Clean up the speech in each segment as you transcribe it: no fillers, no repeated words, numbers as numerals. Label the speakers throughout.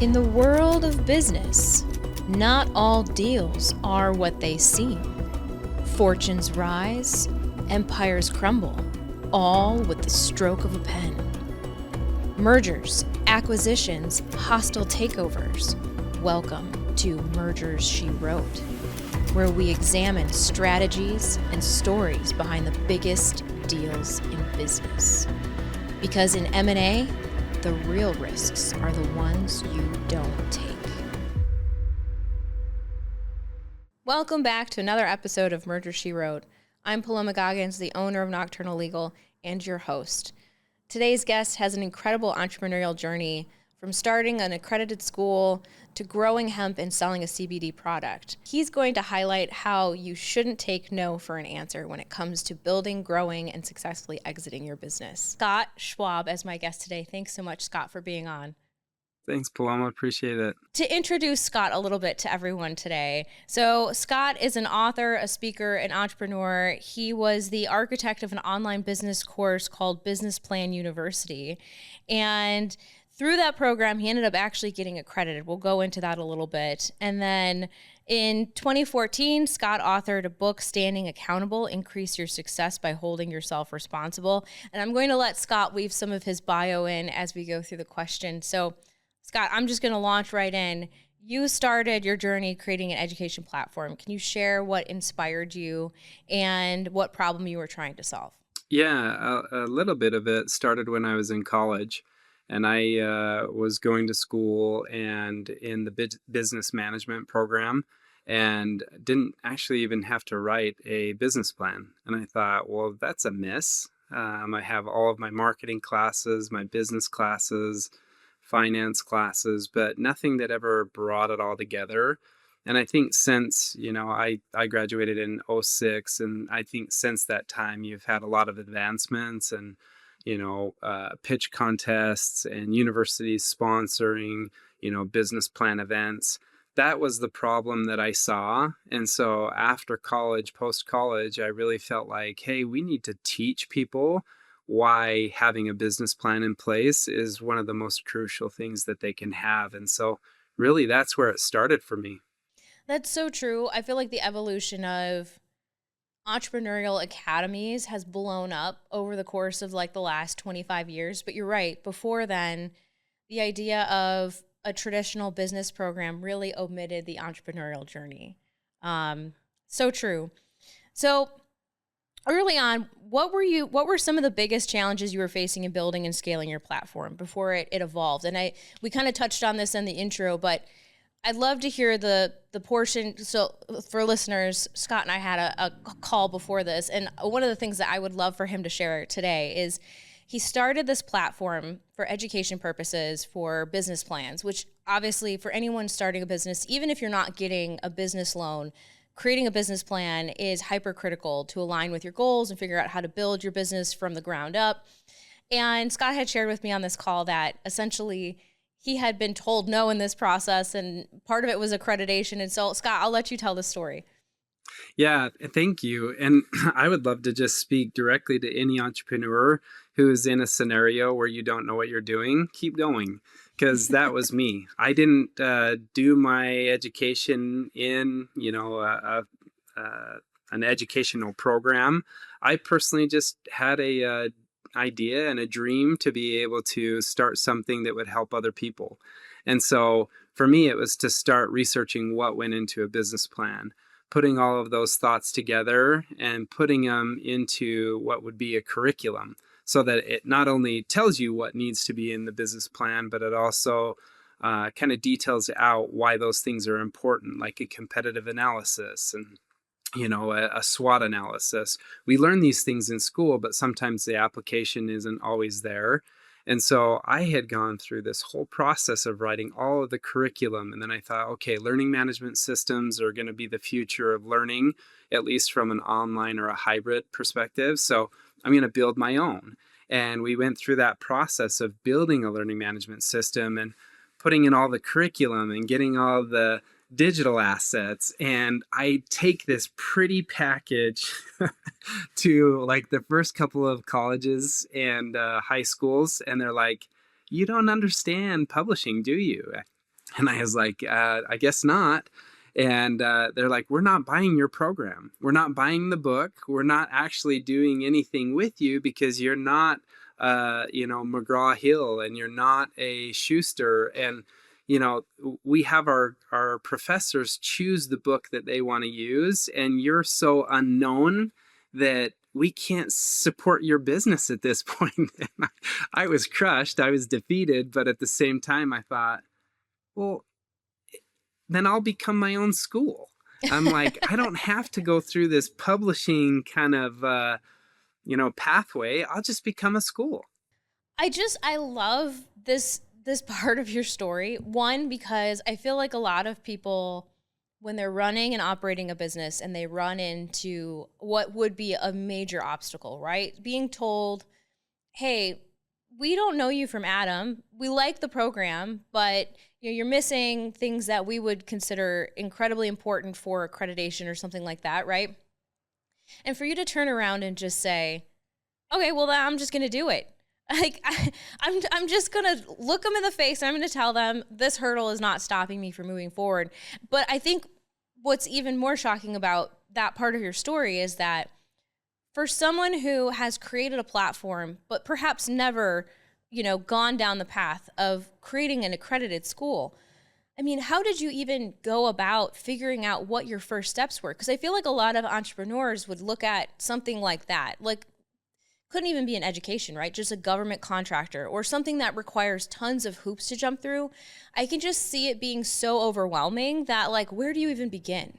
Speaker 1: In the world of business, not all deals are what they seem. Fortunes rise, empires crumble, all with the stroke of a pen. Mergers, acquisitions, hostile takeovers. Welcome to Mergers She Wrote, where we examine strategies and stories behind the biggest deals in business. Because in M&A, the real risks are the ones you don't take. Welcome back to another episode of Merger She Wrote. I'm Paloma Goggins, the owner of Nocturnal Legal and your host. Today's guest has an incredible entrepreneurial journey from starting an accredited school to growing hemp and selling a CBD product. He's going to highlight how you shouldn't take no for an answer when it comes to building, growing, and successfully exiting your business. Scott Schwab as my guest today. Thanks so much, Scott, for being on.
Speaker 2: Thanks, Paloma. Appreciate it.
Speaker 1: To introduce Scott a little bit to everyone today. So Scott is an author, a speaker, an entrepreneur. He was the architect of an online business course called Business Plan University. And through that program, he ended up actually getting accredited. We'll go into that a little bit. And then in 2014, Scott authored a book, Standing Accountable, Increase Your Success by Holding Yourself Responsible. And I'm going to let Scott weave some of his bio in as we go through the question. So Scott, I'm just going to launch right in. You started your journey creating an education platform. Can you share what inspired you and what problem you were trying to solve?
Speaker 2: Yeah, a little bit of it started when I was in college, and I was going to school and in the business management program, and didn't actually even have to write a business plan. And I thought, well, that's a miss. I have all of my marketing classes, my business classes, finance classes, but nothing that ever brought it all together. And I think since, I graduated in '06, and I think since that time, you've had a lot of advancements and, pitch contests and universities sponsoring, business plan events. That was the problem that I saw. And so after college, post-college, I really felt like, hey, we need to teach people why having a business plan in place is one of the most crucial things that they can have. And so really that's where it started for me.
Speaker 1: That's so true. I feel like the evolution of entrepreneurial academies has blown up over the course of like the last 25 years. But you're right. Before then, the idea of a traditional business program really omitted the entrepreneurial journey. So true. So early on, what were some of the biggest challenges you were facing in building and scaling your platform before it evolved? And we kind of touched on this in the intro, but I'd love to hear the portion. So for listeners, Scott and I had a call before this, and one of the things that I would love for him to share today is he started this platform for education purposes for business plans, which obviously for anyone starting a business, even if you're not getting a business loan, creating a business plan is hypercritical to align with your goals and figure out how to build your business from the ground up. And Scott had shared with me on this call that essentially he had been told no in this process, and part of it was accreditation. And so, Scott, I'll let you tell the story.
Speaker 2: Yeah, thank you. And I would love to just speak directly to any entrepreneur who is in a scenario where you don't know what you're doing. Keep going, because that was me. I didn't do my education in, an educational program. I personally just had a idea and a dream to be able to start something that would help other people. And so for me, it was to start researching what went into a business plan, putting all of those thoughts together and putting them into what would be a curriculum so that it not only tells you what needs to be in the business plan, but it also kind of details out why those things are important, like a competitive analysis and a SWOT analysis. We learn these things in school, but sometimes the application isn't always there. And so I had gone through this whole process of writing all of the curriculum. And then I thought, okay, learning management systems are going to be the future of learning, at least from an online or a hybrid perspective. So I'm going to build my own. And we went through that process of building a learning management system and putting in all the curriculum and getting all the digital assets. And I take this pretty package to like the first couple of colleges and high schools, and they're like, "You don't understand publishing, do you?" And I was like, I guess not. And they're like, we're not buying your program. We're not buying the book. We're not actually doing anything with you because you're not, McGraw-Hill, and you're not a Schuster. And, we have our professors choose the book that they want to use. And you're so unknown that we can't support your business at this point. And I was crushed. I was defeated. But at the same time, I thought, well, then I'll become my own school. I'm like, I don't have to go through this publishing kind of, pathway. I'll just become a school.
Speaker 1: I love this part of your story. One, because I feel like a lot of people, when they're running and operating a business and they run into what would be a major obstacle, right? Being told, hey, we don't know you from Adam. We like the program, but you're missing things that we would consider incredibly important for accreditation or something like that, right? And for you to turn around and just say, okay, well, then I'm just going to do it. Like, I'm just going to look them in the face and I'm going to tell them this hurdle is not stopping me from moving forward. But I think what's even more shocking about that part of your story is that for someone who has created a platform, but perhaps never, gone down the path of creating an accredited school, I mean, how did you even go about figuring out what your first steps were? Because I feel like a lot of entrepreneurs would look at something like that, like couldn't even be an education, right? Just a government contractor or something that requires tons of hoops to jump through. I can just see it being so overwhelming that, like, where do you even begin?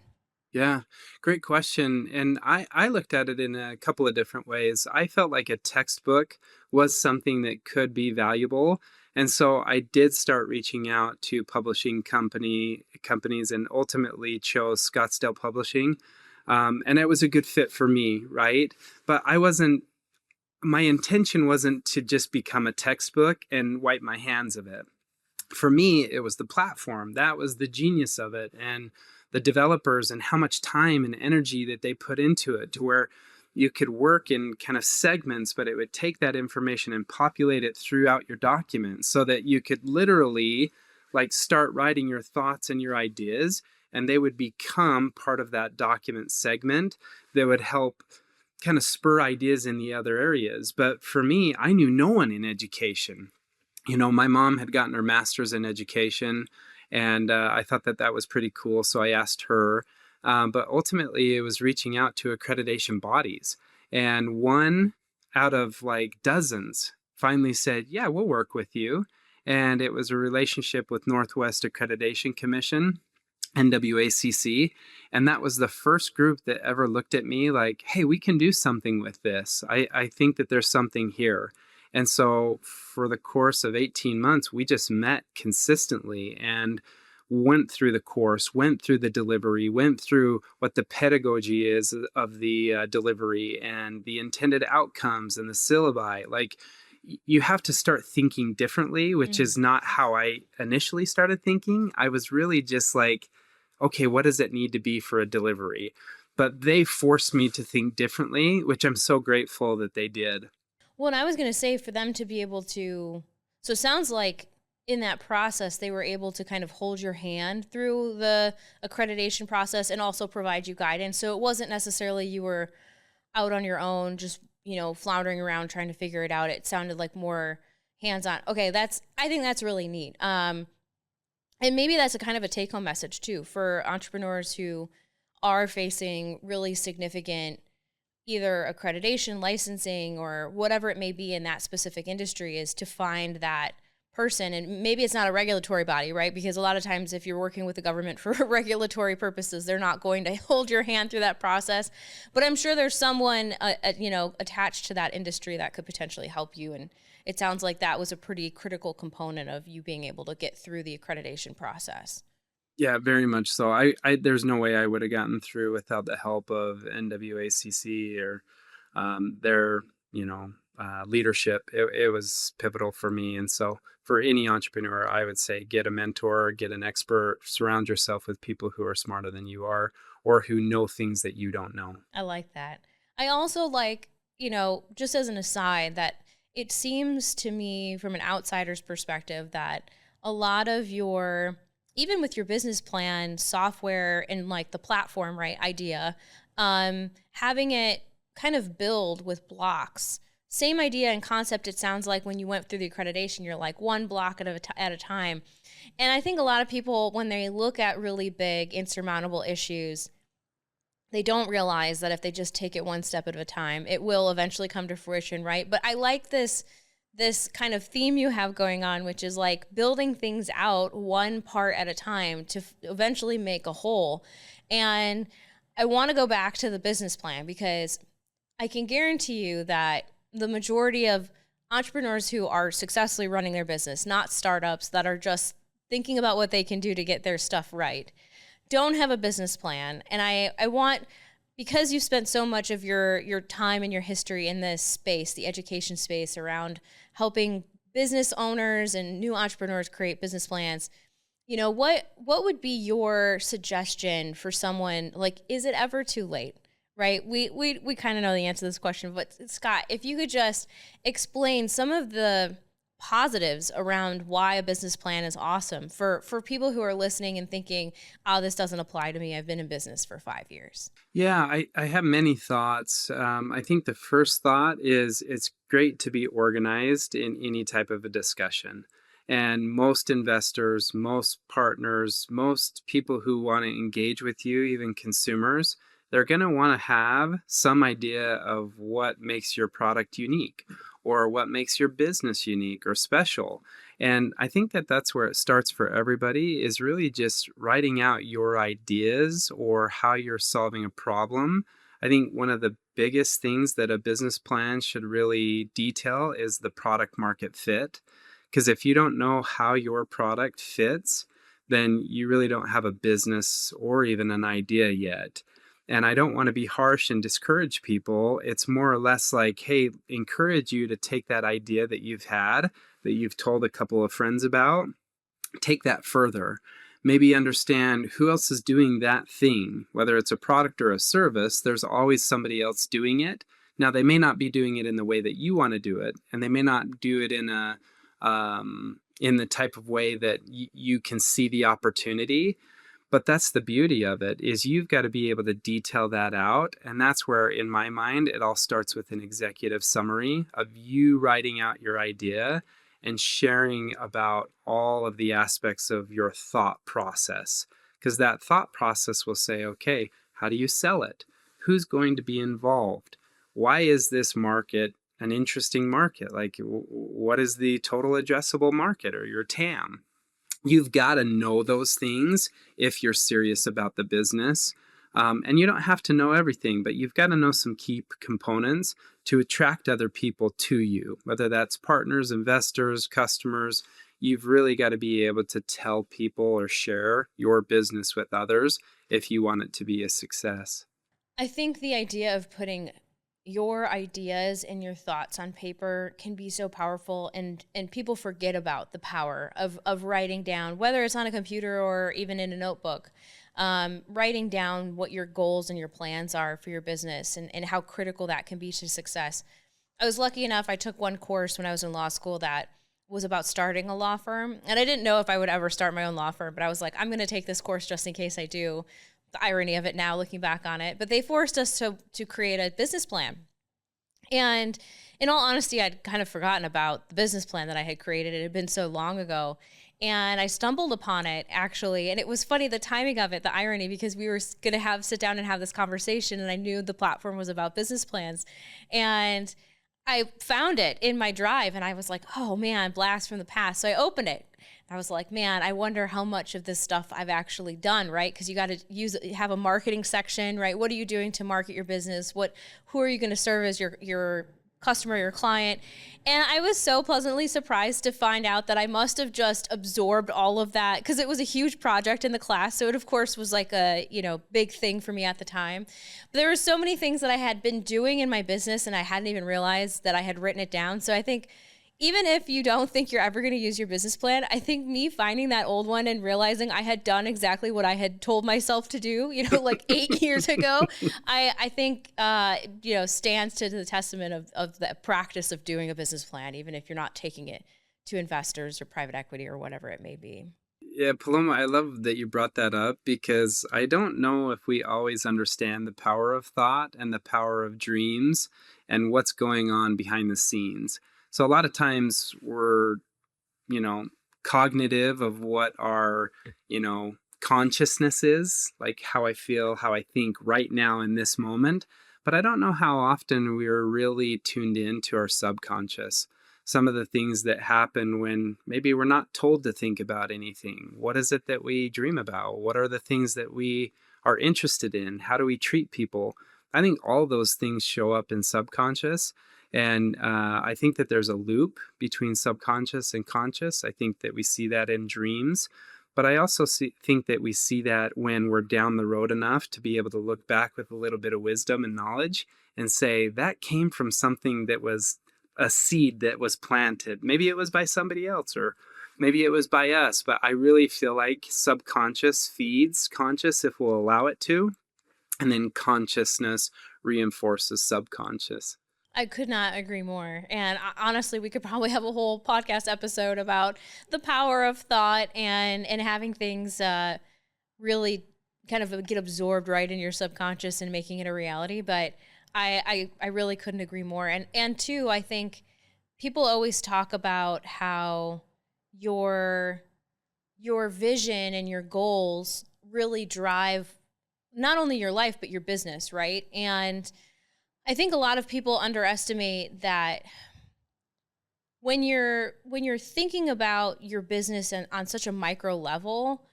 Speaker 2: Yeah, great question. And I looked at it in a couple of different ways. I felt like a textbook was something that could be valuable. And so I did start reaching out to publishing companies and ultimately chose Scottsdale Publishing. And it was a good fit for me, right? But my intention wasn't to just become a textbook and wipe my hands of it. For me, it was the platform. That was the genius of it. And the developers and how much time and energy that they put into it, to where you could work in kind of segments, but it would take that information and populate it throughout your documents so that you could literally like start writing your thoughts and your ideas, and they would become part of that document segment that would help kind of spur ideas in the other areas. But for me, I knew no one in education. My mom had gotten her master's in education, and I thought that was pretty cool. So I asked her. But ultimately, it was reaching out to accreditation bodies. And one out of like dozens finally said, yeah, we'll work with you. And it was a relationship with Northwest Accreditation Commission, NWACC. And that was the first group that ever looked at me like, hey, we can do something with this. I think that there's something here. And so for the course of 18 months, we just met consistently and went through the course, went through the delivery, went through what the pedagogy is of the delivery and the intended outcomes and the syllabi. Like, you have to start thinking differently, which is not how I initially started thinking. I was really just like, okay, what does it need to be for a delivery? But they forced me to think differently, which I'm so grateful that they did.
Speaker 1: Well, and I was going to say for them to be able to, so it sounds like in that process, they were able to kind of hold your hand through the accreditation process and also provide you guidance. So it wasn't necessarily you were out on your own, just, floundering around trying to figure it out. It sounded like more hands-on. Okay, I think that's really neat. And maybe that's a kind of a take-home message too for entrepreneurs who are facing really significant either accreditation, licensing, or whatever it may be in that specific industry, is to find that person. And maybe it's not a regulatory body, right? Because a lot of times if you're working with the government for regulatory purposes, they're not going to hold your hand through that process. But I'm sure there's someone, attached to that industry that could potentially help you. And it sounds like that was a pretty critical component of you being able to get through the accreditation process.
Speaker 2: Yeah, very much so. There's no way I would have gotten through without the help of NWACC or their, leadership. It was pivotal for me. And so for any entrepreneur, I would say get a mentor, get an expert, surround yourself with people who are smarter than you are or who know things that you don't know.
Speaker 1: I like that. I also like, just as an aside, that it seems to me from an outsider's perspective that a lot of your even with your business plan, software, and like the platform, right, idea, having it kind of build with blocks. Same idea and concept, it sounds like when you went through the accreditation, you're like one block at a time. And I think a lot of people, when they look at really big, insurmountable issues, they don't realize that if they just take it one step at a time, it will eventually come to fruition, right? But I like this kind of theme you have going on, which is like building things out one part at a time to eventually make a whole. And I want to go back to the business plan, because I can guarantee you that the majority of entrepreneurs who are successfully running their business, not startups that are just thinking about what they can do to get their stuff right, don't have a business plan. And I want, because you've spent so much of your time and your history in this space, the education space, around helping business owners and new entrepreneurs create business plans, you know, what would be your suggestion for someone? Like, is it ever too late? Right? We kind of know the answer to this question, but Scott, if you could just explain some of the positives around why a business plan is awesome for people who are listening and thinking, oh, this doesn't apply to me. I've been in business for 5 years.
Speaker 2: Yeah, I have many thoughts. I think the first thought is it's great to be organized in any type of a discussion. And most investors, most partners, most people who want to engage with you, even consumers, they're going to want to have some idea of what makes your product unique, or what makes your business unique or special. And I think that that's where it starts for everybody, is really just writing out your ideas or how you're solving a problem. I think one of the biggest things that a business plan should really detail is the product market fit. Because if you don't know how your product fits, then you really don't have a business or even an idea yet. And I don't want to be harsh and discourage people. It's more or less like, hey, encourage you to take that idea that you've had, that you've told a couple of friends about, take that further. Maybe understand who else is doing that thing. Whether it's a product or a service, there's always somebody else doing it. Now, they may not be doing it in the way that you want to do it, and they may not do it in the type of way that you can see the opportunity. But that's the beauty of it, is you've got to be able to detail that out. And that's where, in my mind, it all starts with an executive summary of you writing out your idea and sharing about all of the aspects of your thought process. Because that thought process will say, okay, how do you sell it? Who's going to be involved? Why is this market an interesting market? Like, what is the total addressable market, or your TAM? You've got to know those things if you're serious about the business. And you don't have to know everything, but you've got to know some key components to attract other people to you, whether that's partners, investors, customers. You've really got to be able to tell people or share your business with others if you want it to be a success.
Speaker 1: I think the idea of putting your ideas and your thoughts on paper can be so powerful, and people forget about the power of writing down, whether it's on a computer or even in a notebook, writing down what your goals and your plans are for your business, and how critical that can be to success. I was lucky enough, I took one course when I was in law school that was about starting a law firm, and I didn't know if I would ever start my own law firm, but I was like, I'm going to take this course just in case I do. The irony of it now, looking back on it, but they forced us to create a business plan. And in all honesty, I'd kind of forgotten about the business plan that I had created. It had been so long ago. And I stumbled upon it, actually. And it was funny, the timing of it, the irony, because we were going to sit down and have this conversation, and I knew the platform was about business plans. And I found it in my drive, and I was like, oh man, blast from the past. So I opened it. I was like, man, I wonder how much of this stuff I've actually done, right? Because you got to have a marketing section, right? What are you doing to market your business? Who are you going to serve as your customer, your client? And I was so pleasantly surprised to find out that I must have just absorbed all of that, because it was a huge project in the class. So it, of course, was like a big thing for me at the time. But there were so many things that I had been doing in my business, and I hadn't even realized that I had written it down. So I think, even if you don't think you're ever going to use your business plan, I think me finding that old one and realizing I had done exactly what I had told myself to do, like 8 years ago, I think, stands to the testament of the practice of doing a business plan, even if you're not taking it to investors or private equity or whatever it may be.
Speaker 2: Yeah, Paloma, I love that you brought that up because I don't know if we always understand the power of thought and the power of dreams and what's going on behind the scenes. So a lot of times we're, you know, cognitive of what our, consciousness is, like how I feel, how I think right now in this moment. But I don't know how often we're really tuned in to our subconscious. Some of the things that happen when maybe we're not told to think about anything. What is it that we dream about? What are the things that we are interested in? How do we treat people? I think all those things show up in subconscious. And I think that there's a loop between subconscious and conscious. I think that we see that in dreams. But I also think that we see that when we're down the road enough to be able to look back with a little bit of wisdom and knowledge and say, that came from something that was a seed that was planted. Maybe it was by somebody else or maybe it was by us. But I really feel like subconscious feeds conscious if we'll allow it to. And then consciousness reinforces subconscious.
Speaker 1: I could not agree more. And honestly, we could probably have a whole podcast episode about the power of thought and having things really kind of get absorbed right in your subconscious and making it a reality. But I really couldn't agree more. And two, I think people always talk about how your vision and your goals really drive not only your life but your business, right? And I think a lot of people underestimate that when you're thinking about your business and on such a micro level,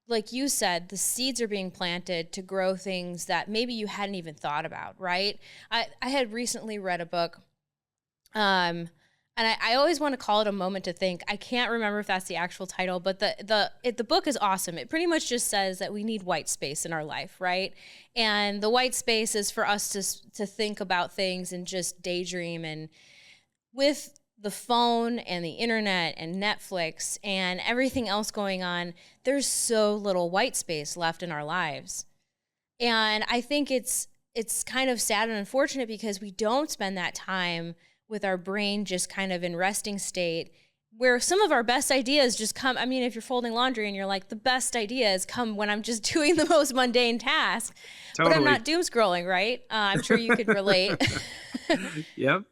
Speaker 1: like you said, the seeds are being planted to grow things that maybe you hadn't even thought about, right? I had recently read a book, and I always want to call it A Moment to Think. I can't remember if that's the actual title, but the book is awesome. It pretty much just says that we need white space in our life, right? And the white space is for us to think about things and just daydream. And with the phone and the internet and Netflix and everything else going on, there's so little white space left in our lives. And I think it's kind of sad and unfortunate because we don't spend that time with our brain just kind of in resting state where some of our best ideas just come. I mean, if you're folding laundry and you're like, the best ideas come when I'm just doing the most mundane task,
Speaker 2: Totally.
Speaker 1: but I'm not doom scrolling, right? I'm sure you could relate.
Speaker 2: Yep.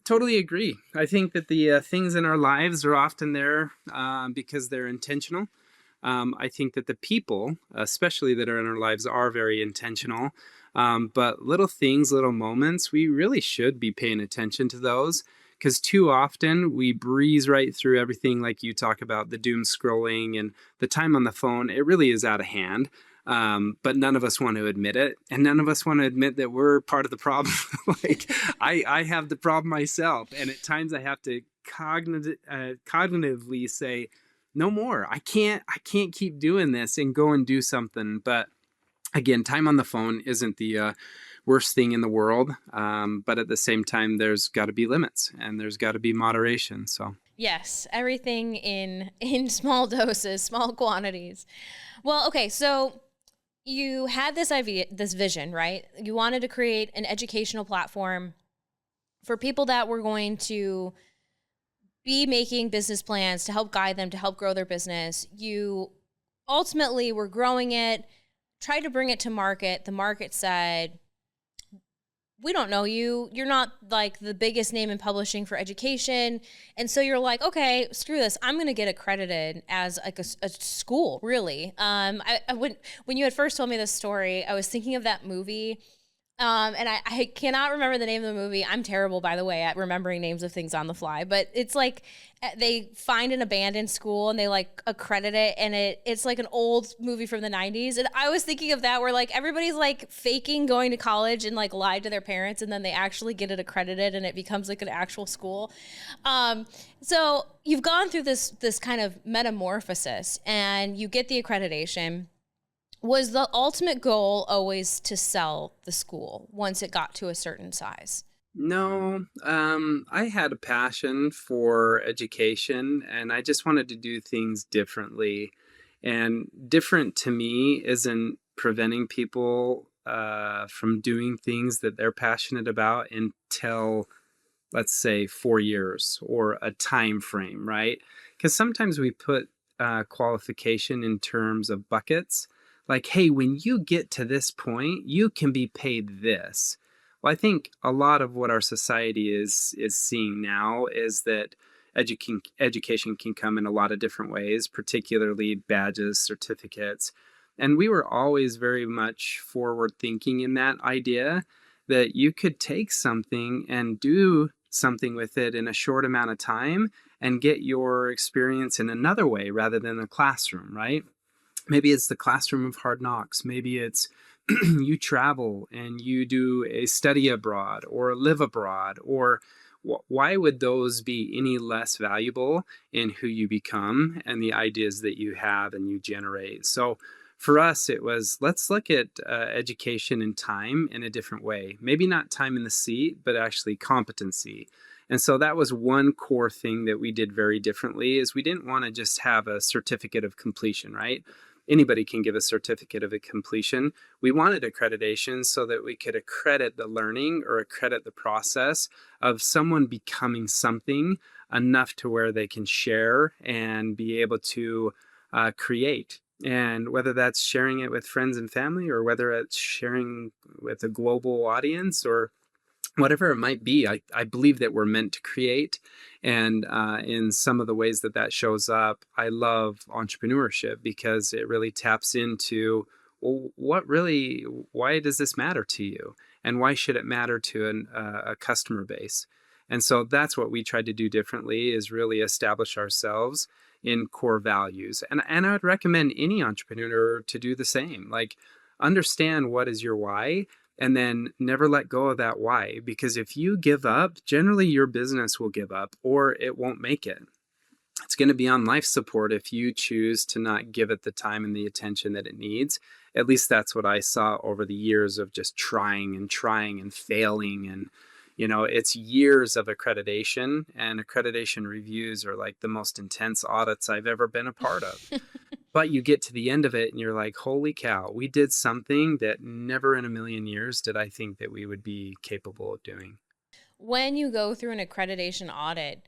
Speaker 2: Totally agree. I think that the things in our lives are often there because they're intentional. I think that the people, especially that are in our lives, are very intentional. But little things, little moments, we really should be paying attention to those because too often we breeze right through everything like you talk about, the doom scrolling and the time on the phone. It really is out of hand. But none of us want to admit it. And none of us want to admit that we're part of the problem. Like I have the problem myself. And at times I have to cognitively say, no more. I can't keep doing this and go and do something. But again, time on the phone isn't the worst thing in the world. But at the same time, there's got to be limits and there's got to be moderation. So
Speaker 1: Yes, everything in small doses, small quantities. Well, okay, so you had this idea, this vision, right? You wanted to create an educational platform for people that were going to be making business plans to help guide them to help grow their business. You ultimately were growing it, tried to bring it to market. The market said, we don't know you. You're not like the biggest name in publishing for education. And so you're like, okay, screw this. I'm going to get accredited as like a school, really. When you had first told me this story, I was thinking of that movie. And I cannot remember the name of the movie. I'm terrible, by the way, at remembering names of things on the fly. But it's like they find an abandoned school and they like accredit it. And it's like an old movie from the 90s. And I was thinking of that where like everybody's like faking going to college and like lied to their parents. And then they actually get it accredited and it becomes like an actual school. So you've gone through this kind of metamorphosis and you get the accreditation. Was the ultimate goal always to sell the school once it got to a certain size?
Speaker 2: no, I had a passion for education and I just wanted to do things differently. And different to me isn't preventing people from doing things that they're passionate about until, let's say, 4 years or a time frame, right? Because sometimes we put qualification in terms of buckets. Like, hey, when you get to this point, you can be paid this. Well, I think a lot of what our society is seeing now is that education can come in a lot of different ways, particularly badges, certificates. And we were always very much forward thinking in that idea that you could take something and do something with it in a short amount of time and get your experience in another way rather than the classroom, right? Maybe it's the classroom of hard knocks. Maybe it's you travel and you do a study abroad or live abroad, or why would those be any less valuable in who you become and the ideas that you have and you generate? So for us, it was, let's look at education and time in a different way. Maybe not time in the seat, but actually competency. And so that was one core thing that we did very differently, is we didn't want to just have a certificate of completion, right? Anybody can give a certificate of a completion. We wanted accreditation so that we could accredit the learning or accredit the process of someone becoming something enough to where they can share and be able to create. And whether that's sharing it with friends and family, or whether it's sharing with a global audience, or whatever it might be, I believe that we're meant to create. And in some of the ways that that shows up, I love entrepreneurship because it really taps into, well, why does this matter to you? And why should it matter to a customer base? And so that's what we tried to do differently, is really establish ourselves in core values. And I would recommend any entrepreneur to do the same. Like, understand what is your why, and then never let go of that why. Because if you give up, generally your business will give up or it won't make it. It's going to be on life support if you choose to not give it the time and the attention that it needs. At least that's what I saw over the years of just trying and failing. And, it's years of accreditation, and accreditation reviews are like the most intense audits I've ever been a part of. But you get to the end of it and you're like, holy cow, we did something that never in a million years did I think that we would be capable of doing.
Speaker 1: When you go through an accreditation audit,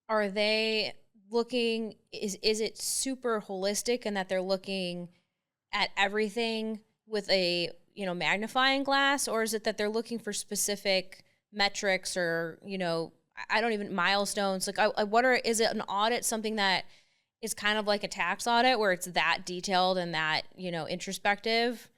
Speaker 1: are they looking, is it super holistic in that they're looking at everything with a, magnifying glass? Or is it that they're looking for specific metrics or, I don't even, milestones? Like, is it an audit something that is kind of like a tax audit where it's that detailed and that, introspective?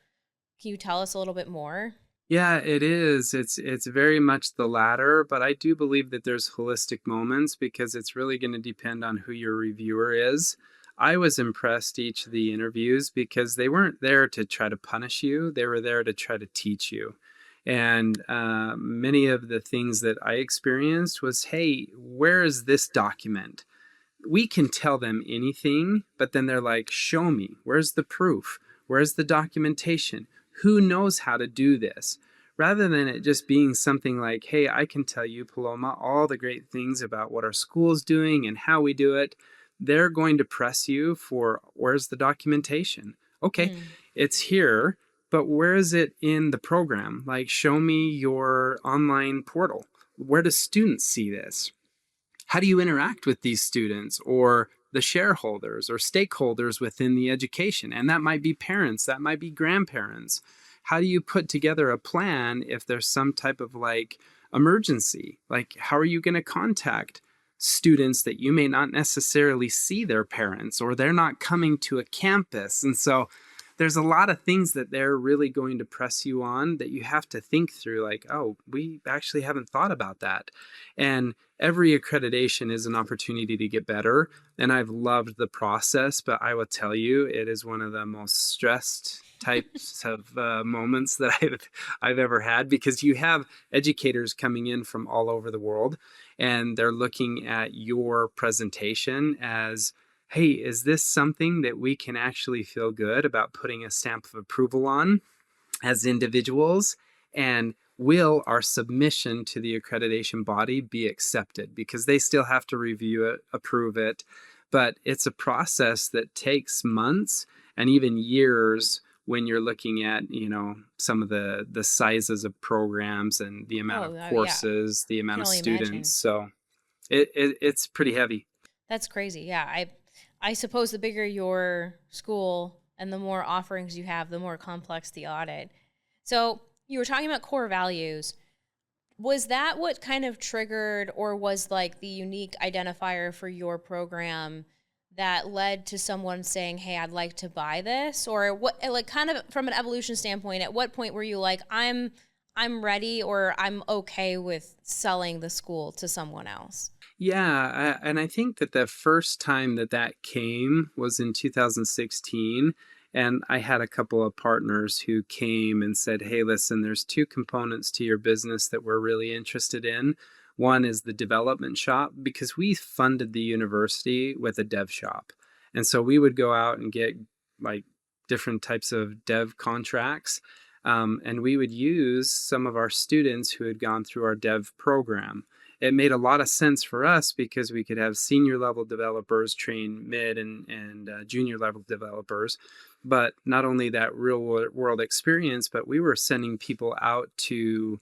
Speaker 1: Can you tell us a little bit more?
Speaker 2: Yeah, it is. It's very much the latter, but I do believe that there's holistic moments because it's really going to depend on who your reviewer is. I was impressed each of the interviews because they weren't there to try to punish you. They were there to try to teach you. And many of the things that I experienced was, hey, where is this document? We can tell them anything, but then they're like, show me. Where's the proof? Where's the documentation? Who knows how to do this? Rather than it just being something like, hey, I can tell you, Paloma, all the great things about what our school's doing and how we do it. They're going to press you for, where's the documentation? Okay, it's here, but where is it in the program? Like, show me your online portal. Where do students see this? How do you interact with these students or the shareholders or stakeholders within the education? And that might be parents, that might be grandparents. How do you put together a plan if there's some type of emergency? Like, how are you going to contact students that you may not necessarily see their parents, or they're not coming to a campus? And so there's a lot of things that they're really going to press you on that you have to think through, like, oh, we actually haven't thought about that. And every accreditation is an opportunity to get better. And I've loved the process, but I will tell you, it is one of the most stressed types of moments that I've ever had, because you have educators coming in from all over the world, and they're looking at your presentation as, hey, is this something that we can actually feel good about putting a stamp of approval on as individuals? And will our submission to the accreditation body be accepted? Because they still have to review it, approve it. But it's a process that takes months and even years when you're looking at, some of the sizes of programs and the amount of courses, the amount of students. Imagine. So it's pretty heavy.
Speaker 1: That's crazy. Yeah. I suppose the bigger your school and the more offerings you have, the more complex the audit. So you were talking about core values. Was that what kind of triggered or was like the unique identifier for your program that led to someone saying, "Hey, I'd like to buy this"? Or what, like, kind of from an evolution standpoint, at what point were you like, I'm ready, or I'm okay with selling the school to someone else?
Speaker 2: Yeah, and I think that the first time that that came was in 2016. And I had a couple of partners who came and said, "Hey, listen, there's two components to your business that we're really interested in. One is the development shop, because we funded the university with a dev shop. And so we would go out and get like different types of dev contracts. And we would use some of our students who had gone through our dev program. It made a lot of sense for us because we could have senior level developers train mid and junior level developers. But not only that real world experience, but we were sending people out to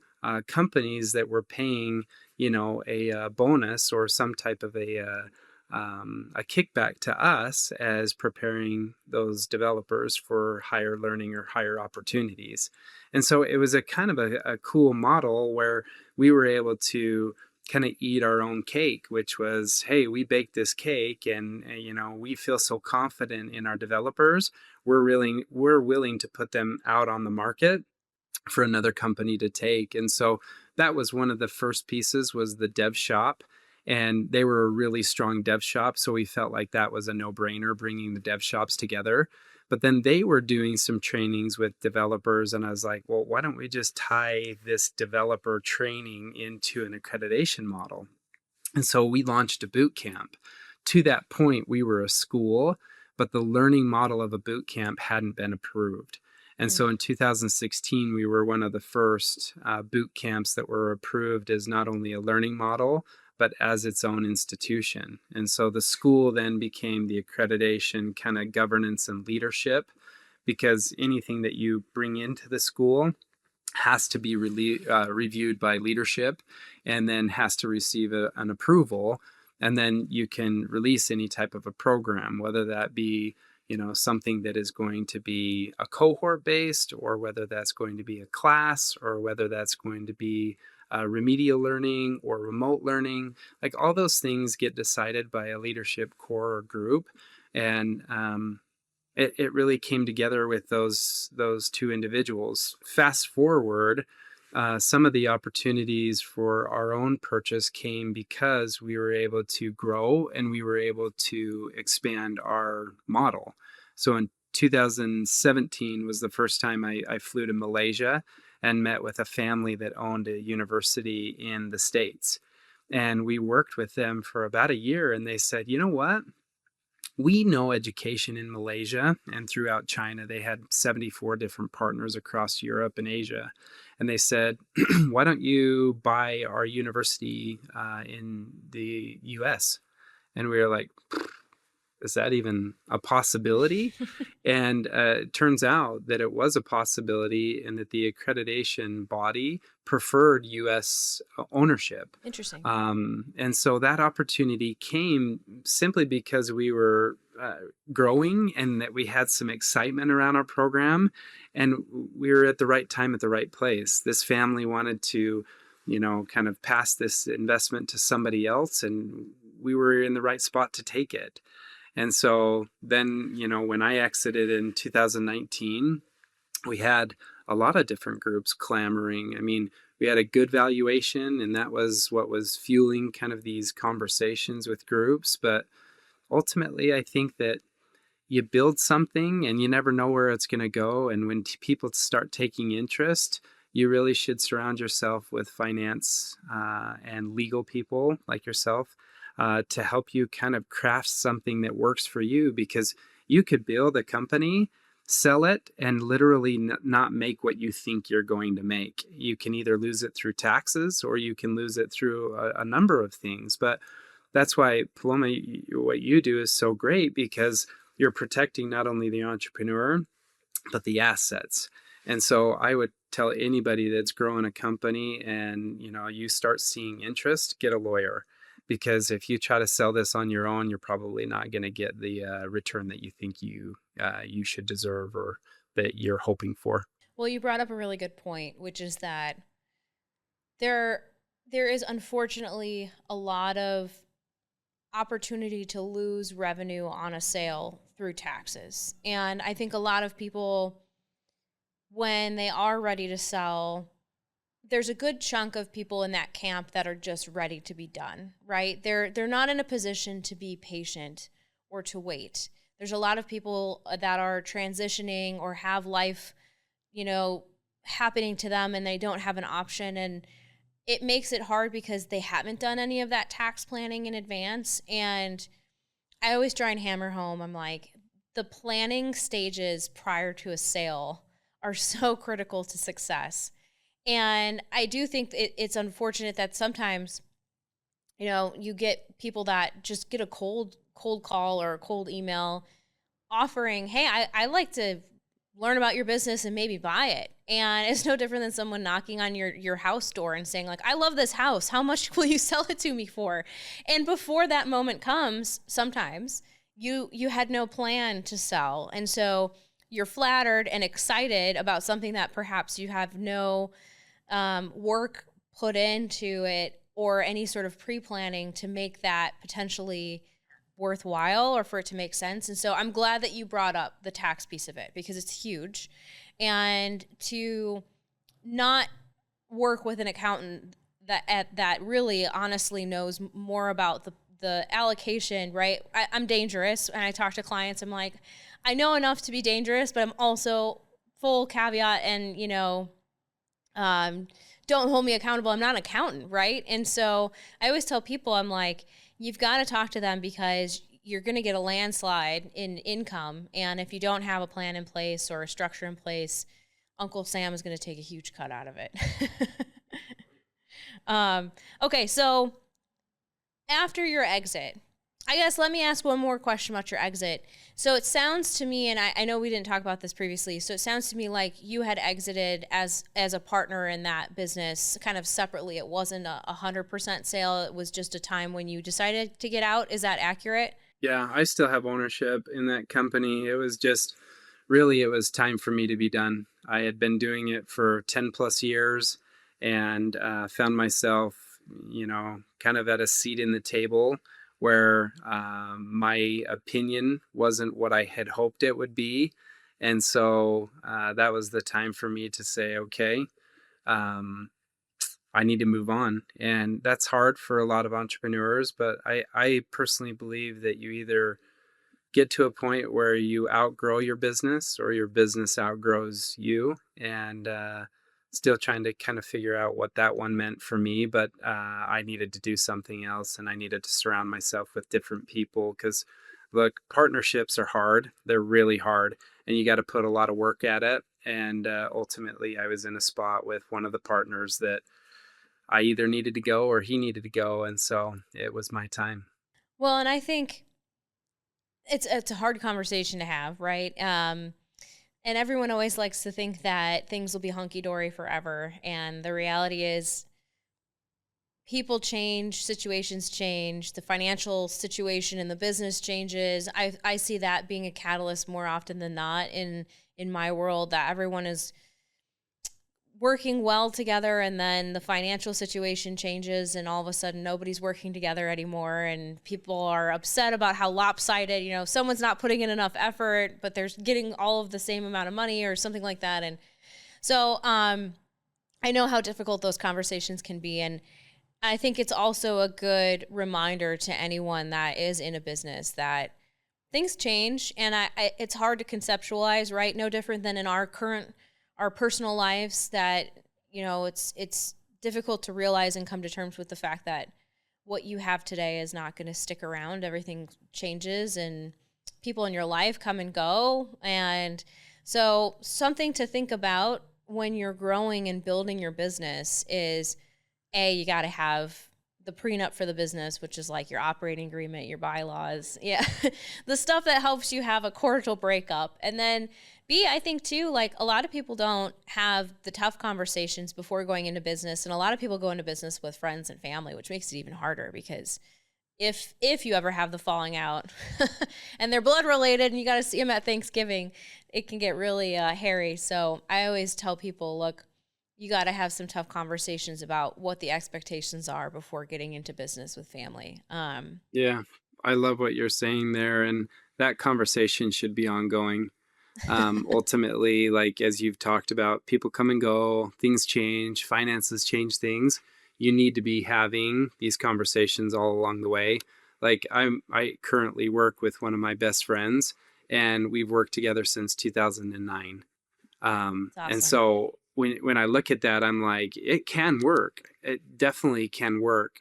Speaker 2: companies that were paying, a bonus or some type of a kickback to us as preparing those developers for higher learning or higher opportunities. And so it was a kind of a cool model where we were able to kind of eat our own cake, which was, hey, we baked this cake, and we feel so confident in our developers, we're willing to put them out on the market for another company to take. And so that was one of the first pieces, was the dev shop. And they were a really strong dev shop, so we felt like that was a no-brainer, bringing the dev shops together. But then they were doing some trainings with developers, and I was like, well, why don't we just tie this developer training into an accreditation model? And so we launched a boot camp. To that point, we were a school, but the learning model of a boot camp hadn't been approved. And so in 2016, we were one of the first boot camps that were approved as not only a learning model, but as its own institution. And so the school then became the accreditation kind of governance and leadership, because anything that you bring into the school has to be reviewed by leadership, and then has to receive an approval. And then you can release any type of a program, whether that be something that is going to be a cohort based, or whether that's going to be a class, or whether that's going to be remedial learning or remote learning. Like, all those things get decided by a leadership core or group. And it really came together with those two individuals. Fast forward, some of the opportunities for our own purchase came because we were able to grow and we were able to expand our model. So in 2017 was the first time I flew to Malaysia and met with a family that owned a university in the States. And we worked with them for about a year, and they said, you know what? We know education in Malaysia and throughout China. They had 74 different partners across Europe and Asia. And they said, why don't you buy our university in the US? And we were like, is that even a possibility? And it turns out that it was a possibility, and that the accreditation body preferred U.S. ownership.
Speaker 1: Interesting.
Speaker 2: And so that opportunity came simply because we were growing, and that we had some excitement around our program, and we were at the right time at the right place. This family wanted to, kind of pass this investment to somebody else, and we were in the right spot to take it. And so then, when I exited in 2019, we had a lot of different groups clamoring. I mean, we had a good valuation, and that was what was fueling kind of these conversations with groups. But ultimately, I think that you build something and you never know where it's going to go. And when people start taking interest, you really should surround yourself with finance and legal people like yourself to help you kind of craft something that works for you, because you could build a company, sell it, and literally not make what you think you're going to make. You can either lose it through taxes, or you can lose it through a number of things. But that's why, Paloma, what you do is so great, because you're protecting not only the entrepreneur, but the assets. And so I would tell anybody that's growing a company and you start seeing interest, get a lawyer. because if you try to sell this on your own, you're probably not going to get the return that you think you should deserve or that you're hoping for.
Speaker 1: Well, you brought up a really good point, which is that there there is unfortunately a lot of opportunity to lose revenue on a sale through taxes. And I think a lot of people, when they are ready to sell, there's a good chunk of people in that camp that are just ready to be done, right? They're not in a position to be patient or to wait. There's a lot of people that are transitioning or have life, you know, happening to them and they don't have an option, and it makes it hard because they haven't done any of that tax planning in advance. And I always try and hammer home, I'm like, the planning stages prior to a sale are so critical to success. And I do think it's unfortunate that sometimes, you know, you get people that just get a cold call or a cold email offering, hey, I like to learn about your business and maybe buy it. And it's no different than someone knocking on your house door and saying, like, I love this house. How much will you sell it to me for? And before that moment comes, sometimes you had no plan to sell. And so you're flattered and excited about something that perhaps you have no work put into it or any sort of pre-planning to make that potentially worthwhile or for it to make sense. And so I'm glad that you brought up the tax piece of it because it's huge. And to not work with an accountant that really honestly knows more about the allocation, right? I'm dangerous, and I talk to clients, I'm like, I know enough to be dangerous, but I'm also full caveat and, you know, don't hold me accountable. I'm not an accountant, right? And so I always tell people, I'm like, you've got to talk to them because you're going to get a landslide in income. And if you don't have a plan in place or a structure in place, Uncle Sam is going to take a huge cut out of it. Okay, so after your exit, I guess let me ask one more question about your exit. So it sounds to me, and I know we didn't talk about this previously, so it sounds to me like you had exited as a partner in that business kind of separately. It wasn't a 100% sale. It was just a time when you decided to get out. Is that accurate?
Speaker 2: Yeah, I still have ownership in that company. It was just really, it was time for me to be done. I had been doing it for 10 plus years and found myself, you know, kind of at a seat in the table where my opinion wasn't what I had hoped it would be. And so that was the time for me to say, okay, I need to move on. And that's hard for a lot of entrepreneurs, but I personally believe that you either get to a point where you outgrow your business or your business outgrows you. And still trying to kind of figure out what that one meant for me. But I needed to do something else, and I needed to surround myself with different people because, look, partnerships are hard. They're really hard, and you got to put a lot of work at it. And ultimately, I was in a spot with one of the partners that I either needed to go or he needed to go. And so it was my time.
Speaker 1: Well, and I think it's a hard conversation to have, right? And everyone always likes to think that things will be hunky-dory forever. And the reality is people change, situations change, the financial situation in the business changes. I see that being a catalyst more often than not in my world, that everyone is working well together and then the financial situation changes and all of a sudden nobody's working together anymore and people are upset about how lopsided, you know, someone's not putting in enough effort but they're getting all of the same amount of money or something like that. And so I know how difficult those conversations can be, and I think it's also a good reminder to anyone that is in a business that things change, and it's hard to conceptualize, right? No different than in our personal lives, that, you know, it's difficult to realize and come to terms with the fact that what you have today is not going to stick around. Everything changes and people in your life come and go. And so something to think about when you're growing and building your business is, A, you got to have the prenup for the business, which is like your operating agreement, your bylaws. Yeah. The stuff that helps you have a cordial breakup. And then B, I think too, like a lot of people don't have the tough conversations before going into business. And a lot of people go into business with friends and family, which makes it even harder because if you ever have the falling out and they're blood related and you got to see them at Thanksgiving, it can get really hairy. So I always tell people, look, you got to have some tough conversations about what the expectations are before getting into business with family.
Speaker 2: Yeah, I love what you're saying there, and that conversation should be ongoing. Ultimately, like as you've talked about, people come and go, things change, finances change things. You need to be having these conversations all along the way. Like I currently work with one of my best friends, and we've worked together since 2009.
Speaker 1: It's
Speaker 2: And
Speaker 1: awesome.
Speaker 2: so when I look at that, I'm like, it can work. It definitely can work.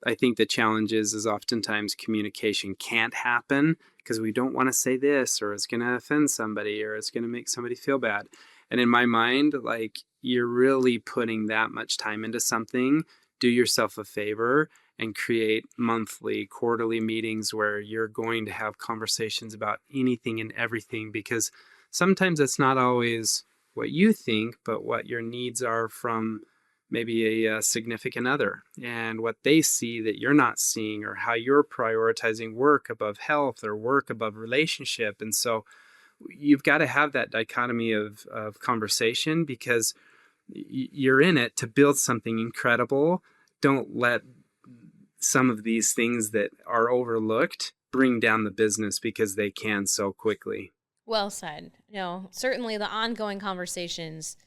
Speaker 2: I think the challenge is oftentimes communication can't happen because we don't want to say this, or it's going to offend somebody, or it's going to make somebody feel bad. And in my mind, like, you're really putting that much time into something. Do yourself a favor and create monthly, quarterly meetings where you're going to have conversations about anything and everything, because sometimes it's not always what you think, but what your needs are from maybe a significant other, and what they see that you're not seeing, or how you're prioritizing work above health or work above relationship. And so you've got to have that dichotomy of conversation, because you're in it to build something incredible. Don't let some of these things that are overlooked bring down the business, because they can so quickly.
Speaker 1: Well said. No, certainly the ongoing conversations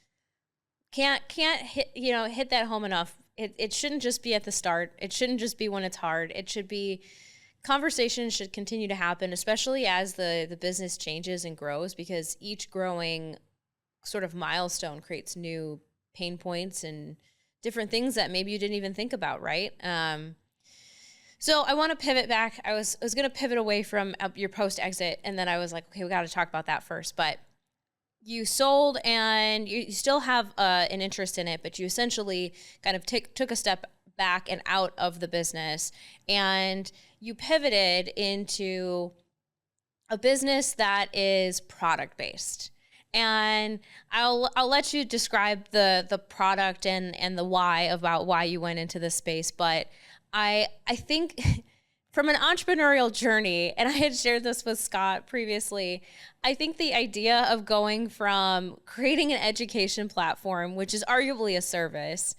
Speaker 1: can't hit, hit that home enough. It shouldn't just be at the start. It shouldn't just be when it's hard. It should be conversations should continue to happen, especially as the business changes and grows, because each growing sort of milestone creates new pain points and different things that maybe you didn't even think about, right? So I want to pivot back. I was going to pivot away from your post exit, and then I was like, okay, we got to talk about that first. But you sold, and you still have an interest in it, but you essentially kind of took a step back and out of the business, and you pivoted into a business that is product based. And I'll let you describe the product and the why about why you went into this space. But I think from an entrepreneurial journey, and I had shared this with Scott previously, I think the idea of going from creating an education platform, which is arguably a service,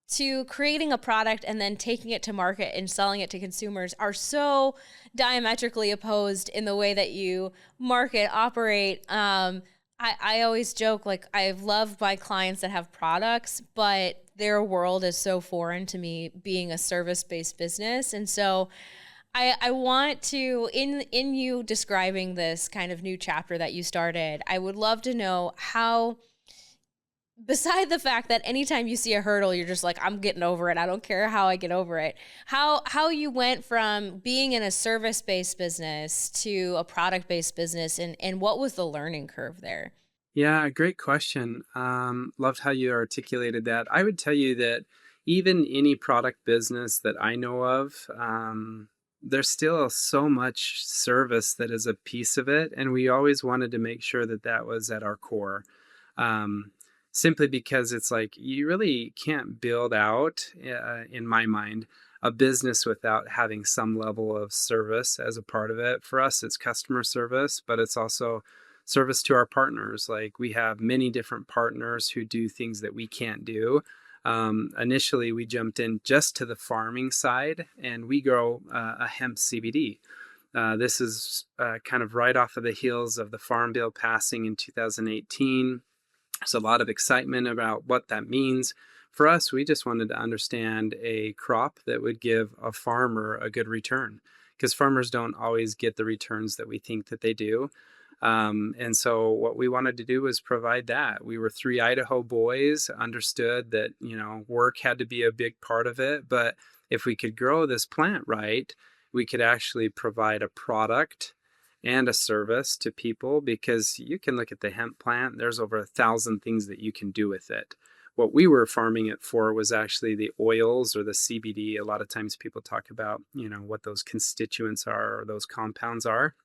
Speaker 1: to creating a product and then taking it to market and selling it to consumers are so diametrically opposed in the way that you market, operate. I always joke, like, I love my clients that have products, but their world is so foreign to me, being a service-based business. And so I want to, in you describing this kind of new chapter that you started, I would love to know how, beside the fact that anytime you see a hurdle, you're just like, I'm getting over it. I don't care how I get over it. How you went from being in a service-based business to a product-based business, and what was the learning curve there?
Speaker 2: Yeah, great question. Loved how you articulated that. I would tell you that even any product business that I know of, there's still so much service that is a piece of it. And we always wanted to make sure that that was at our core. Um, Simply because it's like, you really can't build out, in my mind, a business without having some level of service as a part of it. For us, it's customer service, but it's also service to our partners. Like, we have many different partners who do things that we can't do. Initially, we jumped in just to the farming side, and we grow a hemp CBD. This is kind of right off of the heels of the Farm Bill passing in 2018. There's a lot of excitement about what that means. For us, we just wanted to understand a crop that would give a farmer a good return, because farmers don't always get the returns that we think that they do. And so what we wanted to do was provide that. We were three Idaho boys, understood that, work had to be a big part of it. But if we could grow this plant right, we could actually provide a product and a service to people, because you can look at the hemp plant, there's over 1,000 things that you can do with it. what we were farming it for was actually the oils or the CBD. A lot of times people talk about, what those constituents are or those compounds are.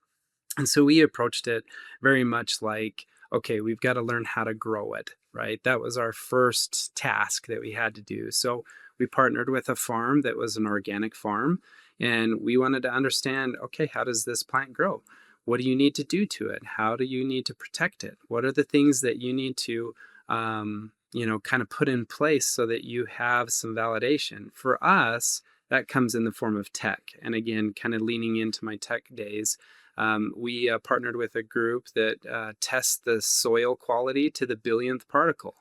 Speaker 2: And so we approached it very much like, okay, we've got to learn how to grow it, right? That was our first task that we had to do. So we partnered with a farm that was an organic farm, and we wanted to understand, okay, how does this plant grow? What do you need to do to it? How do you need to protect it? What are the things that you need to, kind of put in place so that you have some validation? For us, that comes in the form of tech. And again, kind of leaning into my tech days, we partnered with a group that tests the soil quality to the billionth particle.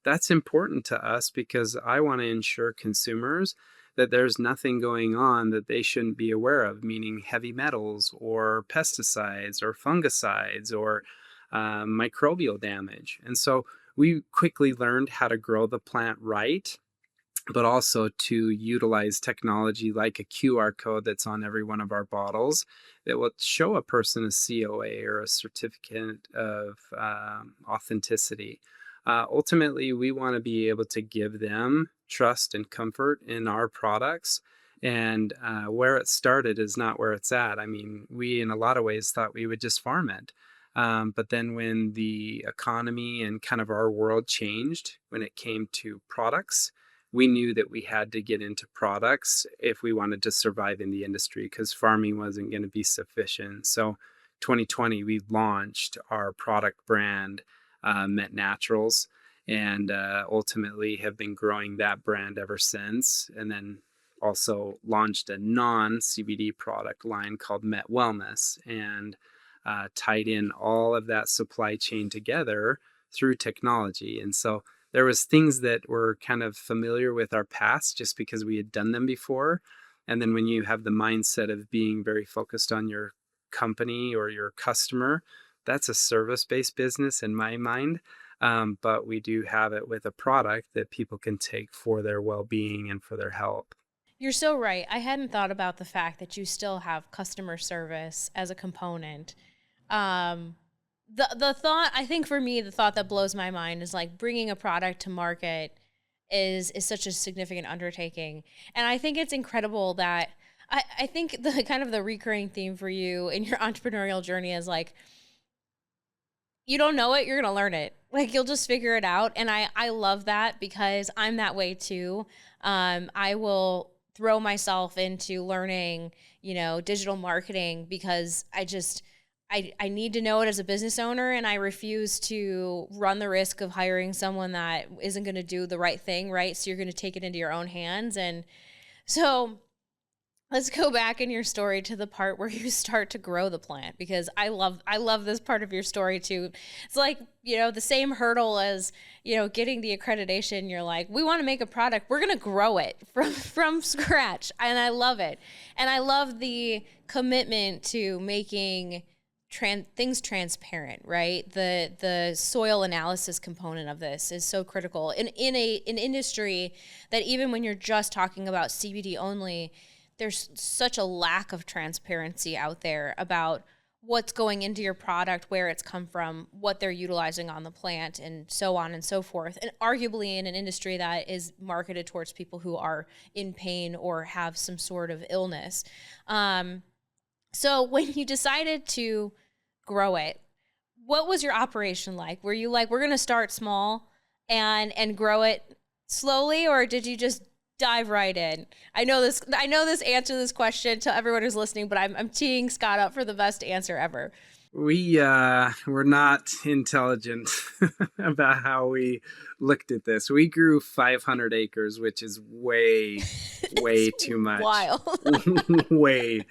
Speaker 2: That's important to us because I want to ensure consumers that there's nothing going on that they shouldn't be aware of, meaning heavy metals or pesticides or fungicides or microbial damage. And so we quickly learned how to grow the plant right, but also to utilize technology like a QR code that's on every one of our bottles that will show a person a COA or a certificate of authenticity. Ultimately, we want to be able to give them trust and comfort in our products. And where it started is not where it's at. I mean, we in a lot of ways thought we would just farm it. But then when the economy and kind of our world changed when it came to products, we knew that we had to get into products if we wanted to survive in the industry because farming wasn't going to be sufficient. So 2020, we launched our product brand, Met Naturals, and ultimately have been growing that brand ever since. And then also launched a non-CBD product line called Met Wellness and tied in all of that supply chain together through technology. And so there was things that were kind of familiar with our past just because we had done them before. And then when you have the mindset of being very focused on your company or your customer, that's a service-based business in my mind. But we do have it with a product that people can take for their well-being and for their health.
Speaker 1: You're so right. I hadn't thought about the fact that you still have customer service as a component. The thought, I think for me, the thought that blows my mind is like bringing a product to market is such a significant undertaking. And I think it's incredible that I think the kind of the recurring theme for you in your entrepreneurial journey is like, you don't know it, you're going to learn it. Like you'll just figure it out. And I love that because I'm that way too. I will throw myself into learning, digital marketing because I need to know it as a business owner, and I refuse to run the risk of hiring someone that isn't going to do the right thing, right? So you're going to take it into your own hands. And so let's go back in your story to the part where you start to grow the plant because I love this part of your story too. It's like, the same hurdle as, getting the accreditation. You're like, we want to make a product. We're going to grow it from scratch. And I love it. And I love the commitment to making things transparent, right? The soil analysis component of this is so critical in an industry that even when you're just talking about CBD only, there's such a lack of transparency out there about what's going into your product, where it's come from, what they're utilizing on the plant, and so on and so forth. And arguably in an industry that is marketed towards people who are in pain or have some sort of illness. So when you decided to grow it, what was your operation like? Were you like, we're going to start small and grow it slowly, or did you just dive right in? I know this answer to this question to everyone who's listening, but I'm teeing Scott up for the best answer ever.
Speaker 2: We were not intelligent about how we looked at this. We grew 500 acres, which is way too much.
Speaker 1: Wild.
Speaker 2: Way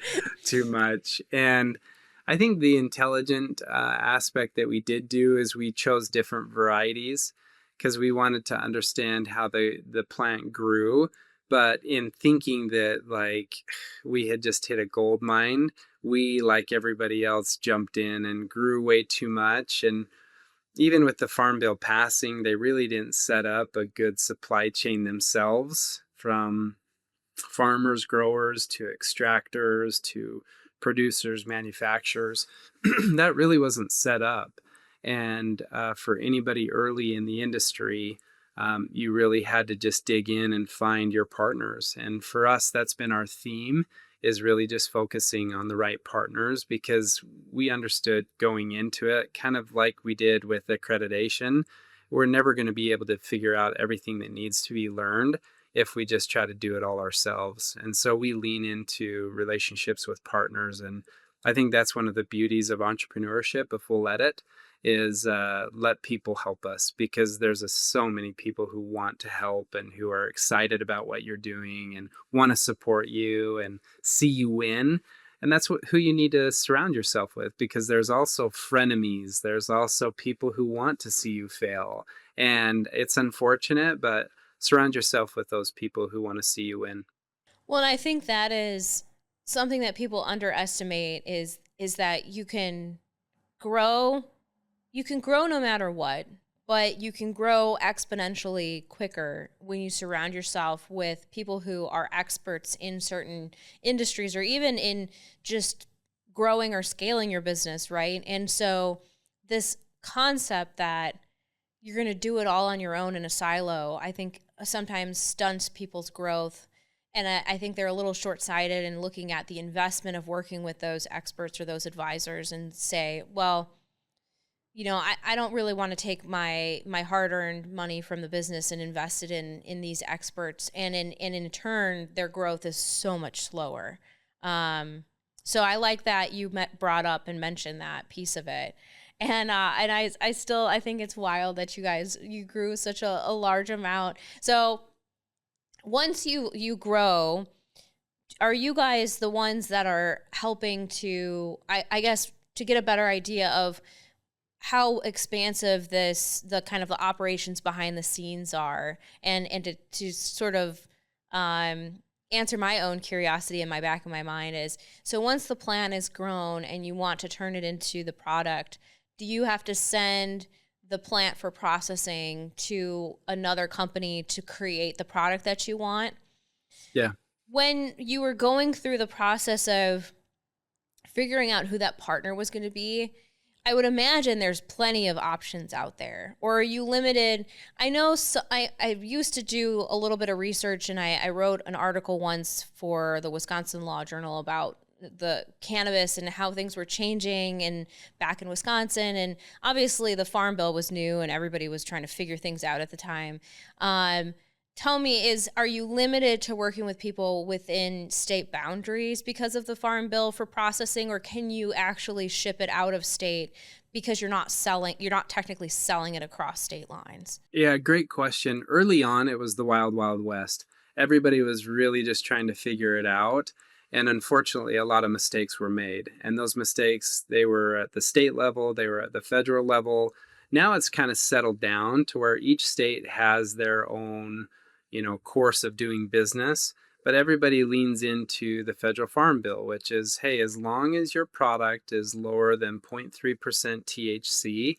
Speaker 2: too much. And I think the intelligent aspect that we did do is we chose different varieties because we wanted to understand how the plant grew. But in thinking that like we had just hit a gold mine, we, like everybody else, jumped in and grew way too much. And even with the Farm Bill passing, they really didn't set up a good supply chain themselves, from farmers, growers, to extractors, to producers, manufacturers. That really wasn't set up. And for anybody early in the industry, you really had to just dig in and find your partners. And for us, that's been our theme, is really just focusing on the right partners, because we understood going into it, kind of like we did with accreditation, we're never going to be able to figure out everything that needs to be learned if we just try to do it all ourselves. And so we lean into relationships with partners. And I think that's one of the beauties of entrepreneurship, if we'll let it, is let people help us, because there's so many people who want to help and who are excited about what you're doing and want to support you and see you win. And that's who you need to surround yourself with, because there's also frenemies. There's also people who want to see you fail. And it's unfortunate, but surround yourself with those people who want to see you win.
Speaker 1: Well, and I think that is something that people underestimate is that grow you can grow no matter what, but you can grow exponentially quicker when you surround yourself with people who are experts in certain industries, or even in just growing or scaling your business, right? And so this concept that you're going to do it all on your own in a silo, I think sometimes stunts people's growth. And I think they're a little short-sighted in looking at the investment of working with those experts or those advisors and say, well, I don't really want to take my hard-earned money from the business and invest it in these experts. And in turn, their growth is so much slower. So I like that you brought up and mentioned that piece of it. And I think it's wild that you grew such a large amount. So once you grow, are you guys the ones that are helping to, I guess, to get a better idea of how expansive the kind of the operations behind the scenes are, and to sort of answer my own curiosity in my back of my mind is, so once the plan is grown and you want to turn it into the product, do you have to send the plant for processing to another company to create the product that you want?
Speaker 2: Yeah.
Speaker 1: When you were going through the process of figuring out who that partner was going to be, I would imagine there's plenty of options out there. Or are you limited? I know I used to do a little bit of research, and I wrote an article once for the Wisconsin Law Journal about the cannabis and how things were changing back in Wisconsin. And obviously the Farm Bill was new and everybody was trying to figure things out at the time. Tell me, are you limited to working with people within state boundaries because of the Farm Bill for processing, or can you actually ship it out of state because you're not technically selling it across state lines?
Speaker 2: Yeah, great question. Early on, it was the wild, wild west. Everybody was really just trying to figure it out. And unfortunately, a lot of mistakes were made. And those mistakes, they were at the state level, they were at the federal level. Now it's kind of settled down to where each state has their own, course of doing business. But everybody leans into the federal farm bill, which is, hey, as long as your product is lower than 0.3% THC,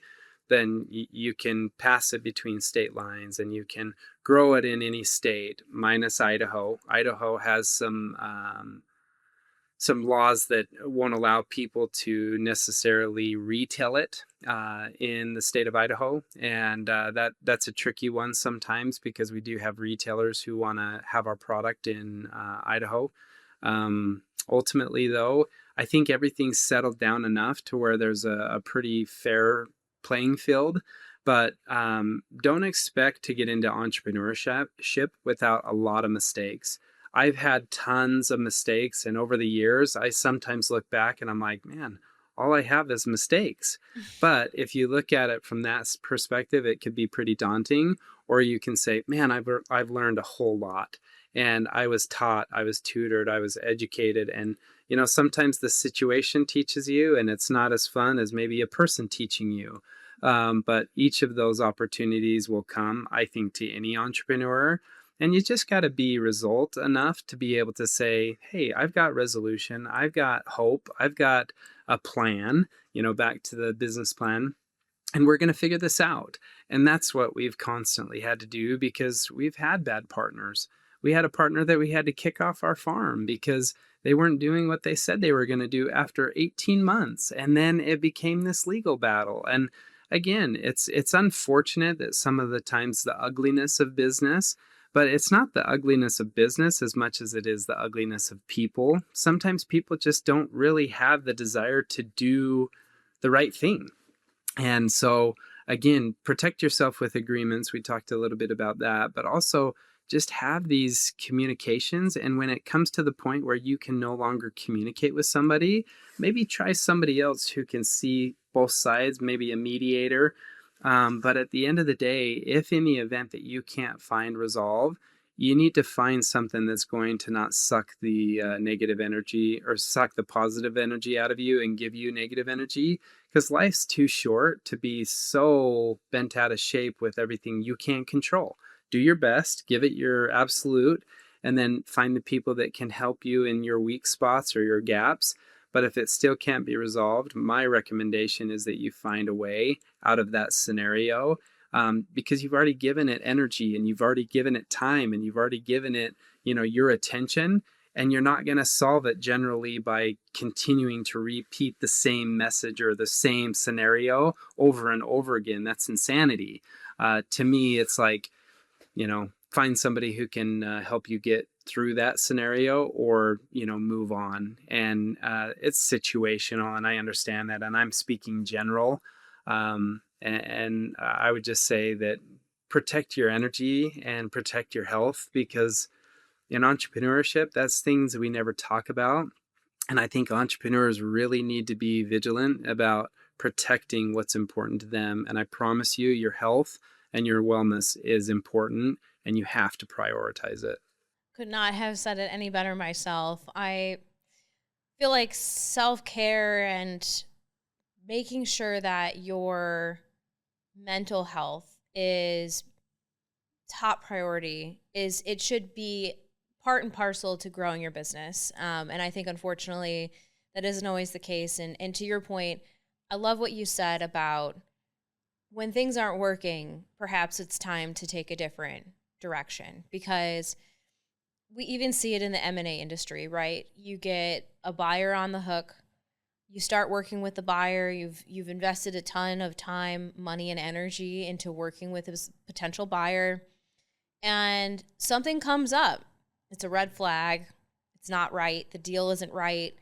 Speaker 2: then you can pass it between state lines and you can grow it in any state, minus Idaho. Idaho has some laws that won't allow people to necessarily retail it in the state of Idaho. And that's a tricky one sometimes, because we do have retailers who want to have our product in Idaho. Ultimately, though, I think everything's settled down enough to where there's a pretty fair playing field. But don't expect to get into entrepreneurship without a lot of mistakes. I've had tons of mistakes, and over the years, I sometimes look back and I'm like, man, all I have is mistakes. But if you look at it from that perspective, it could be pretty daunting. Or you can say, man, I've learned a whole lot. And I was taught, I was tutored, I was educated. And, sometimes the situation teaches you, and it's not as fun as maybe a person teaching you. But each of those opportunities will come, I think, to any entrepreneur. And you just got to be result enough to be able to say, hey, I've got resolution, I've got hope, I've got a plan, back to the business plan, and we're going to figure this out. And that's what we've constantly had to do, because we've had bad partners. We had a partner that we had to kick off our farm because they weren't doing what they said they were going to do after 18 months. And then it became this legal battle. And again, it's unfortunate that some of the times the ugliness of business, but it's not the ugliness of business as much as it is the ugliness of people. Sometimes people just don't really have the desire to do the right thing. And so, again, protect yourself with agreements. We talked a little bit about that, but also just have these communications. And when it comes to the point where you can no longer communicate with somebody, maybe try somebody else who can see both sides, maybe a mediator. But at the end of the day, if in the event that you can't find resolve, you need to find something that's going to not suck the negative energy or suck the positive energy out of you and give you negative energy, because life's too short to be so bent out of shape with everything you can't control. Do your best, give it your absolute, and then find the people that can help you in your weak spots or your gaps. But if it still can't be resolved, my recommendation is that you find a way out of that scenario, because you've already given it energy and you've already given it time and you've already given it, your attention, and you're not going to solve it generally by continuing to repeat the same message or the same scenario over and over again. That's insanity. To me, it's like, find somebody who can help you get through that scenario or, move on. And it's situational, and I understand that. And I'm speaking general. And I would just say that protect your energy and protect your health, because in entrepreneurship, that's things we never talk about. And I think entrepreneurs really need to be vigilant about protecting what's important to them. And I promise you, your health and your wellness is important, and you have to prioritize it.
Speaker 1: Could not have said it any better myself. I feel like self-care and making sure that your mental health is top priority it should be part and parcel to growing your business. And I think, unfortunately, that isn't always the case. And to your point, I love what you said about when things aren't working, perhaps it's time to take a different direction, because we even see it in the M&A industry, right? You get a buyer on the hook. You start working with the buyer. You've invested a ton of time, money, and energy into working with this potential buyer, and something comes up. It's a red flag. It's not right. The deal isn't right.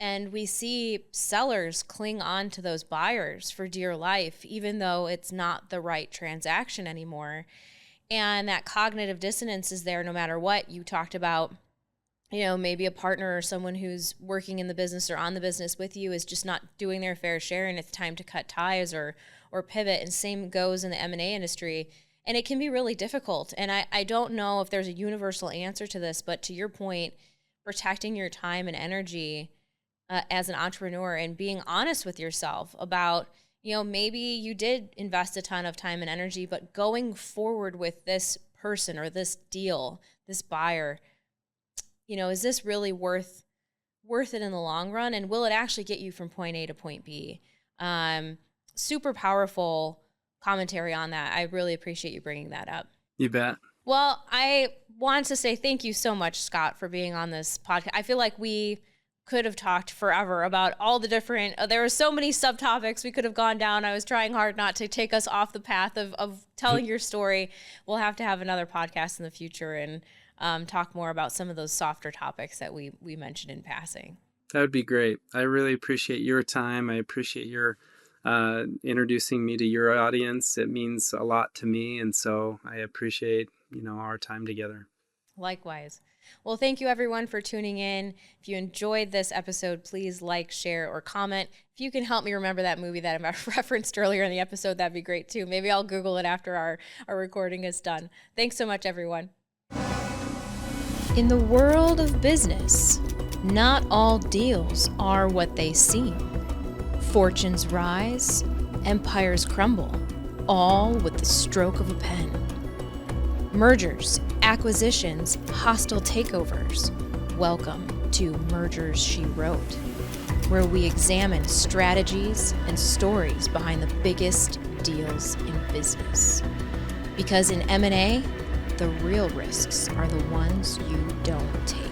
Speaker 1: And we see sellers cling on to those buyers for dear life, even though it's not the right transaction anymore. And that cognitive dissonance is there no matter what. You talked about, maybe a partner or someone who's working in the business or on the business with you is just not doing their fair share, and it's time to cut ties or pivot. And same goes in the M&A industry. And it can be really difficult. And I don't know if there's a universal answer to this, but to your point, protecting your time and energy as an entrepreneur and being honest with yourself about, maybe you did invest a ton of time and energy, but going forward with this person or this deal, this buyer, is this really worth it in the long run? And will it actually get you from point A to point B? Super powerful commentary on that. I really appreciate you bringing that up.
Speaker 2: You bet.
Speaker 1: Well, I want to say thank you so much, Scott, for being on this podcast. I feel like we could have talked forever about all the different, there were so many subtopics we could have gone down. I was trying hard not to take us off the path of telling your story. We'll have to have another podcast in the future and talk more about some of those softer topics that we mentioned in passing.
Speaker 2: That would be great. I really appreciate your time. I appreciate your introducing me to your audience. It means a lot to me. And so I appreciate, our time together.
Speaker 1: Likewise. Well, thank you everyone for tuning in. If you enjoyed this episode, please like, share, or comment. If you can help me remember that movie that I referenced earlier in the episode, that'd be great too. Maybe I'll Google it after our recording is done. Thanks so much, everyone. In the world of business, not all deals are what they seem. Fortunes rise, empires crumble, all with the stroke of a pen. Mergers, acquisitions, hostile takeovers. Welcome to Mergers She Wrote, where we examine strategies and stories behind the biggest deals in business. Because in M&A, the real risks are the ones you don't take.